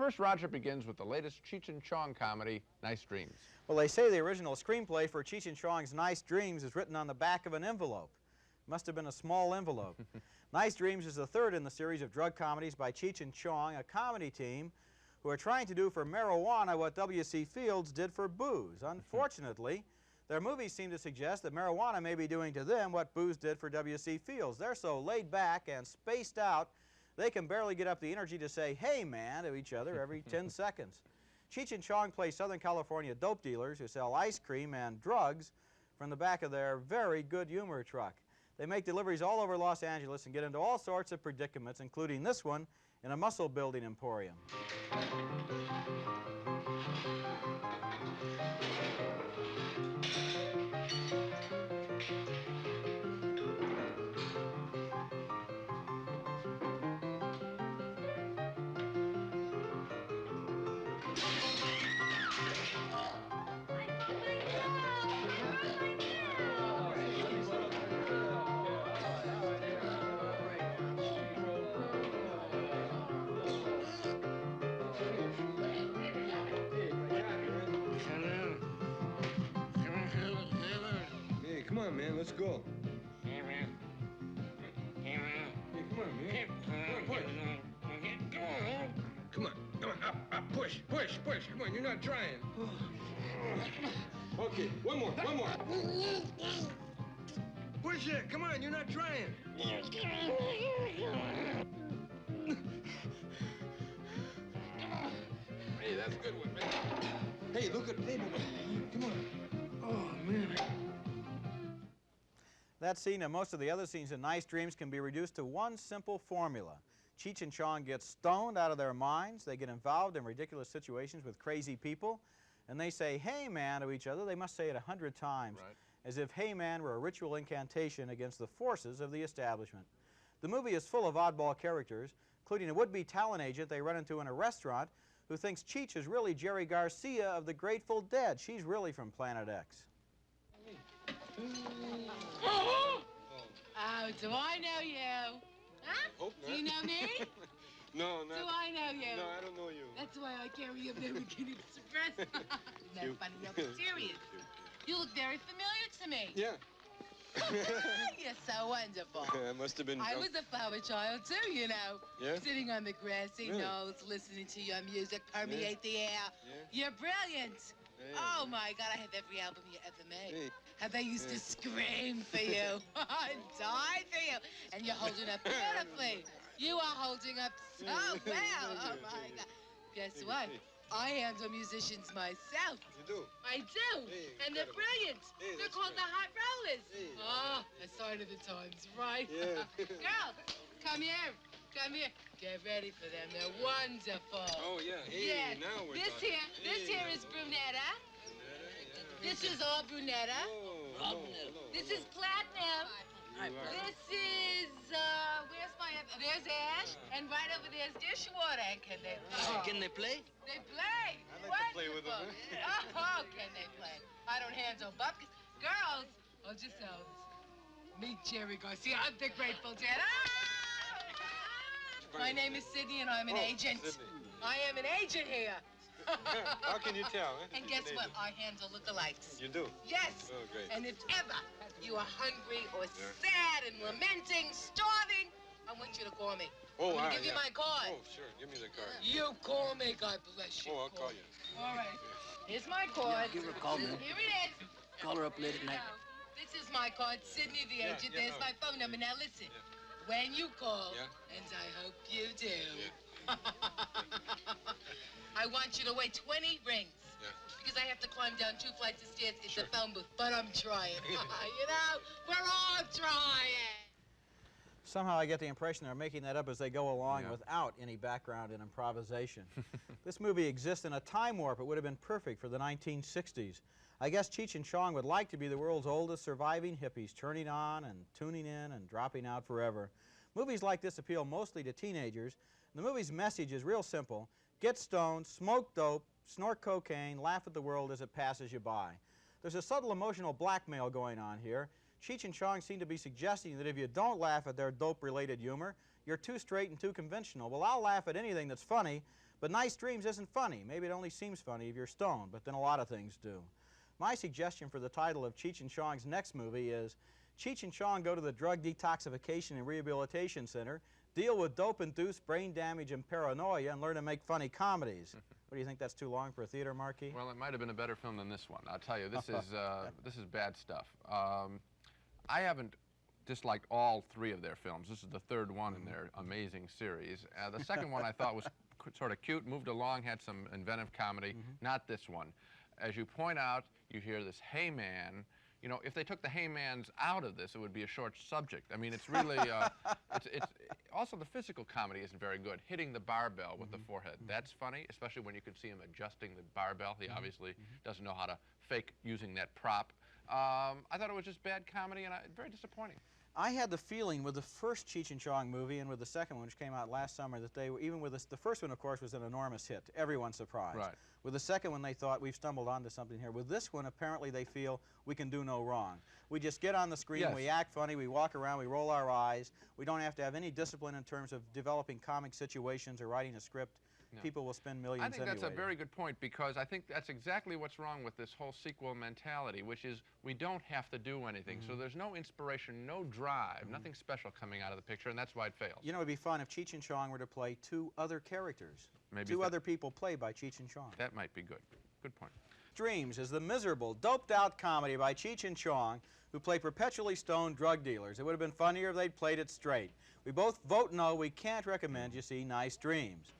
first, Roger begins with the latest Cheech and Chong comedy, Nice Dreams. Well, they say the original screenplay for Cheech and Chong's Nice Dreams is written on the back of an envelope. Must have been a small envelope. Nice Dreams is the third in the series of drug comedies by Cheech and Chong, a comedy team who are trying to do for marijuana what W.C. Fields did for booze. Unfortunately, their movies seem to suggest that marijuana may be doing to them what booze did for W.C. Fields. They're so laid back and spaced out, they can barely get up the energy to say, "Hey, man," to each other every 10 seconds. Cheech and Chong play Southern California dope dealers who sell ice cream and drugs from the back of their very good humor truck. They make deliveries all over Los Angeles and get into all sorts of predicaments, including this one in a muscle-building emporium. Come on, man, let's go. Hey, man. Hey, man. Hey, come on, man. Come on, come on, up, push, push, push. Come on, you're not trying. Okay, one more. Push it, come on, you're not trying. Hey, that's a good one, man. Hey, look at the table. Come on. Oh, man. That scene and most of the other scenes in Nice Dreams can be reduced to one simple formula. Cheech and Chong get stoned out of their minds, they get involved in ridiculous situations with crazy people, and they say, "Hey, man," to each other. They must say it 100 times, Right. as if "Hey, man" were a ritual incantation against the forces of the establishment. The movie is full of oddball characters, including a would-be talent agent they run into in a restaurant who thinks Cheech is really Jerry Garcia of the Grateful Dead. She's really from Planet X. Oh, do I know you? Huh? Hope not. Do you know me? No, Do I know you? No, I don't know you. That's why I carry a American Express. Isn't that funny? You're serious. You look very familiar to me. Yeah. You're so wonderful. I must have been I drunk. was a flower child, too, you know. Yeah? Sitting on the grassy Really? knolls, listening to your music permeate the air. Yeah. You're brilliant. Hey. Oh, my God, I have every album you ever made. Hey. How they used to scream for you and die for you. And you're holding up beautifully. You are holding up so well. Oh, my God. Guess what? I handle musicians myself. You do? I do. Hey, And they're incredible. brilliant. Hey, They're that's called great. the Hot Rollers. Hey. Oh, a sign of the times, right? Yeah. Girl, come here. Come here. Get ready for them. They're wonderful. Oh, yeah. Hey, Yeah. now we're This talking. here is Brunetta. This is all Brunetta. Hello. This is Platinum. This is, where's my other? There's Ash. And right over there's Dishwater. And can they play? Can they play? They play. I'd like to play with them. Wonderful. Oh, can they play? I don't handle buckets. Girls, I'll just tell this. Meet Jerry Garcia. I'm the Grateful Dead. Ah! My name is Sydney, and I'm an agent. Sydney. I am an agent here. How can you tell? Huh? And guess what? I handle lookalikes. You do? Yes. Oh, great. And if ever you are hungry or sad and lamenting, starving, I want you to call me. Oh, I'm gonna wow, give you yeah. my card. Oh, sure. Give me the card. You call me, God bless you. Oh, I'll call you. All right. Here's my card. Give her a call, man. Here it is. Call her up late at night. This is my card, Sydney the Yeah, agent. yeah, There's oh. my phone number. Now listen. When you call, Yeah. and I hope you do, I want you to wait 20 rings. Yeah. Because I have to climb down 2 flights of stairs. It's Sure. a phone booth, but I'm trying. You know, we're all trying. Somehow I get the impression they're making that up as they go along Yeah. without any background in improvisation. This movie exists in a time warp. It would have been perfect for the 1960s. I guess Cheech and Chong would like to be the world's oldest surviving hippies, turning on and tuning in and dropping out forever. Movies like this appeal mostly to teenagers. The movie's message is real simple. Get stoned, smoke dope, snort cocaine, laugh at the world as it passes you by. There's a subtle emotional blackmail going on here. Cheech and Chong seem to be suggesting that if you don't laugh at their dope-related humor, you're too straight and too conventional. Well, I'll laugh at anything that's funny, But Nice Dreams isn't funny. Maybe it only seems funny if you're stoned, but then a lot of things do. My suggestion for the title of Cheech and Chong's next movie is Cheech and Chong go to the Drug Detoxification and Rehabilitation Center, deal with dope-induced brain damage and paranoia, and learn to make funny comedies. What do you think, that's too long for a theater marquee? Well, it might have been a better film than this one. I'll tell you, this is bad stuff. I haven't disliked all three of their films. This is the third one in their amazing series. The second one I thought was sort of cute, moved along, had some inventive comedy. Not this one. As you point out, you hear this "Hey Man." You know, if they took the "Hey Mans" out of this, it would be a short subject. I mean, it's really, it's also the physical comedy isn't very good. Hitting the barbell with the forehead, that's funny, especially when you can see him adjusting the barbell. He obviously doesn't know how to fake using that prop. I thought it was just bad comedy and very disappointing. I had the feeling with the first Cheech and Chong movie and with the second one, which came out last summer, that they were, even with the first one, of course, was an enormous hit. Everyone's surprised. Right. With the second one, they thought, we've stumbled onto something here. With this one, apparently they feel we can do no wrong. We just get on the screen, Yes. we act funny, we walk around, we roll our eyes. We don't have to have any discipline in terms of developing comic situations or writing a script. No. People will spend millions I think that's a anyway. very good point, because I think that's exactly what's wrong with this whole sequel mentality, which is we don't have to do anything. So there's no inspiration, no drive, nothing special coming out of the picture, and that's why it fails. You know, it'd be fun if Cheech and Chong were to play two other characters. Maybe two other people played by Cheech and Chong. That might be good. Good point. Dreams is the miserable, doped-out comedy by Cheech and Chong, who play perpetually stoned drug dealers. It would have been funnier if they'd played it straight. We both vote no. We can't recommend you see Nice Dreams.